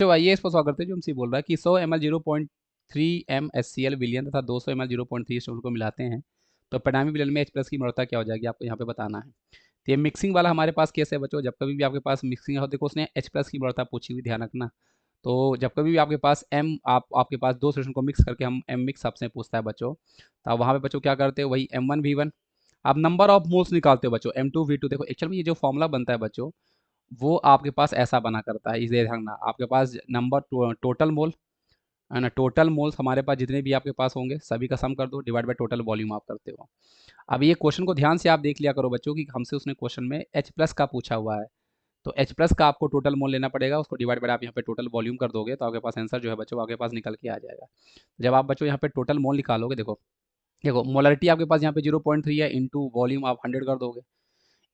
तो आइए इस पर स्वागत करते हैं। जो हमसे बोल रहा है कि 100 ml 0.3 m HCl विलियन तथा 200 ml 0.3 स्टोन को मिलाते हैं तो परिणामी विलयन में H प्लस की मृता क्या हो जाएगी, आपको यहाँ पे बताना है। तो ये मिक्सिंग वाला हमारे पास केस है बच्चों। जब कभी भी आपके पास मिक्सिंग हो, देखो उसने H प्लस की मृता पूछी हुई, ध्यान रखना। तो जब कभी भी आपके पास आपके पास दो सोल्यूशन को मिक्स करके हम एम मिक्स आपसे पूछता है बच्चों, तो वहाँ पे बच्चों क्या करते हो, वही M1V1 आप नंबर ऑफ मोल्स निकालते हो बच्चों, M2V2। देखो एक्चुअल में ये जो फॉर्मूला बनता है बच्चों, वो आपके पास ऐसा बना करता है, इसे ध्यान, आपके पास नंबर टोटल मोल है ना, टोटल मोल्स हमारे पास जितने भी आपके पास होंगे सभी का सम कर दो, डिवाइड बाय टोटल वॉल्यूम आप करते हो। अब ये क्वेश्चन को ध्यान से आप देख लिया करो बच्चों कि हमसे उसने क्वेश्चन में H प्लस का पूछा हुआ है, तो H प्लस का आपको टोटल मोल लेना पड़ेगा, उसको डिवाइड बाय आप यहाँ पे टोटल वॉल्यूम कर दोगे तो आपके पास आंसर जो है बच्चों आपके पास निकल के आ जाएगा। जब आप बच्चों यहाँ पे टोटल मोल निकालोगे, देखो देखो मोलरिटी आपके पास यहाँ पे 0.3 है, इंटू वॉल्यूम आप 100 कर दोगे।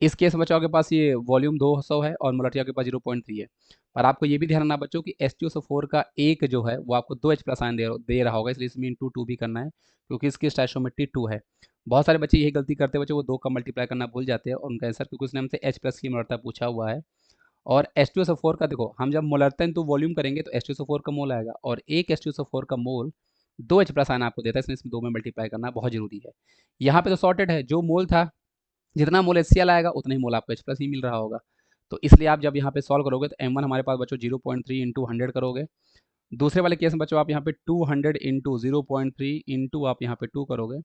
इस केस में बच्चों आपके पास ये वॉल्यूम 200 है और मोलरिटी आपके पास 0.3 है। पर आपको ये भी ध्यान रखना बच्चों कि H2SO4 का एक जो है वो आपको 2 H प्लस आयन दे रहा होगा, इसलिए इसमें इंटू 2 भी करना है क्योंकि इसकी स्टोइचियोमेट्री 2 है। बहुत सारे बच्चे यही गलती करते हैं बच्चों, वो 2 का मल्टीप्लाई करना भूल जाते हैं और उनका आंसर, क्योंकि उसने हमसे H प्लस की मोलरता पूछा हुआ है। और H2SO4 का देखो, हम जब मोलरता इंटू वॉल्यूम करेंगे तो H2SO4 का मोल आएगा और एक H2SO4 का मोल 2 H प्लस आयन आपको देता है, इसलिए इसमें 2 में मल्टीप्लाई करना बहुत जरूरी है। यहाँ पे तो सॉर्टेड है, जो मोल था, जितना मोल HCl आएगा उतना ही मोल आपको H प्लस ही मिल रहा होगा। तो इसलिए आप जब यहाँ पे सॉल्व करोगे तो M1 हमारे पास बच्चों 0.3 इंटू 100 करोगे। दूसरे वाले केस में बच्चों आप यहाँ पे 200 इंटू 0.3 इंटू आप यहाँ पे 2 करोगे।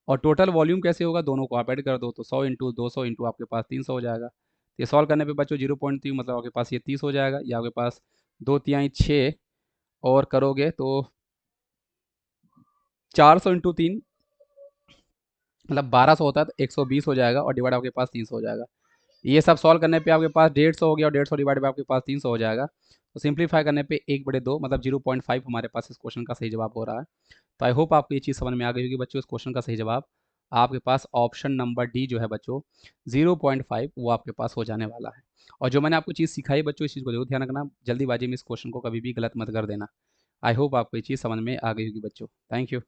और टोटल वॉल्यूम कैसे होगा, दोनों को आप ऐड कर दो तो 100 इंटू 200 इंटू आपके पास 300 हो जाएगा। ये सॉल्व करने पे बच्चों 0.3 मतलब आपके पास ये 30 हो जाएगा, या आपके पास 2 तिहाई 6 और करोगे तो 400 इंटू 3 मतलब 1200 होता है, तो 120 हो जाएगा और डिवाइड आपके पास 300 हो जाएगा। ये सब सॉल्व करने पे आपके पास 150 हो गया और 150 डिवाइड बाय आपके पास 300 हो जाएगा। तो सिंप्लीफाई करने पे 1/2 मतलब 0.5 हमारे पास इस क्वेश्चन का सही जवाब हो रहा है। तो आई होप आपको ये चीज़ समझ में आ गई होगी बच्चों। इस क्वेश्चन का सही जवाब आपके पास ऑप्शन नंबर डी जो है बच्चों 0.5 वो आपके पास हो जाने वाला है। और जो मैंने आपको चीज़ सिखाई बच्चों, इस चीज़ को जरूर ध्यान रखना, जल्दीबाजी में इस क्वेश्चन को कभी भी गलत मत कर देना। आई होप आपको ये चीज़ समझ में आ गई होगी बच्चों। Thank you.